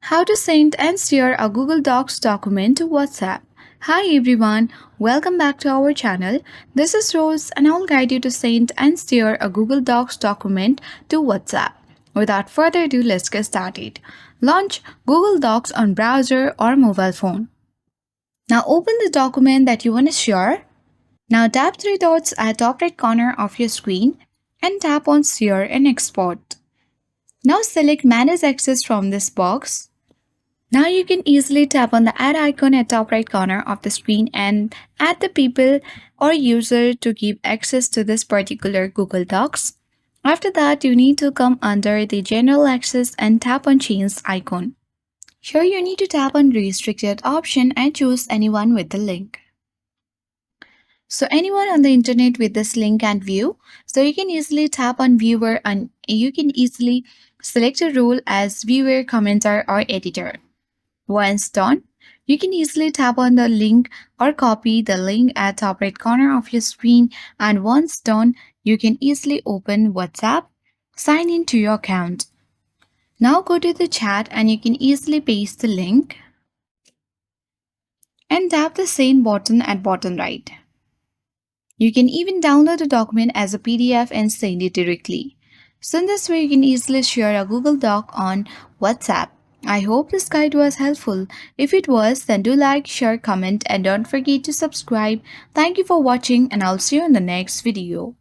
How to send and share a Google Docs document to WhatsApp. Hi everyone, welcome back to our channel. This is Rose and I'll guide you to send and share a Google Docs document to WhatsApp. Without further ado, let's get started. Launch Google Docs on browser or mobile phone. Now open the document that you want to share. Now tap three dots at top right corner of your screen and tap on Share and Export. Now select Manage Access from this box. Now you can easily tap on the add icon at top right corner of the screen and add the people or user to give access to this particular Google Docs. After that, you need to come under the general access and tap on change icon. Here you need to tap on restricted option and choose anyone with the link. So anyone on the internet with this link can view. So you can easily tap on viewer and you can easily select a role as viewer, commenter or editor. Once done, you can easily tap on the link or copy the link at top right corner of your screen, and once done, you can easily open WhatsApp, sign in to your account. Now go to the chat and you can easily paste the link and tap the send button at bottom right. You can even download the document as a PDF and send it directly. So in this way, you can easily share a Google Doc on WhatsApp. I hope this guide was helpful. If it was, then do like, share, comment and don't forget to subscribe. Thank you for watching and I'll see you in the next video.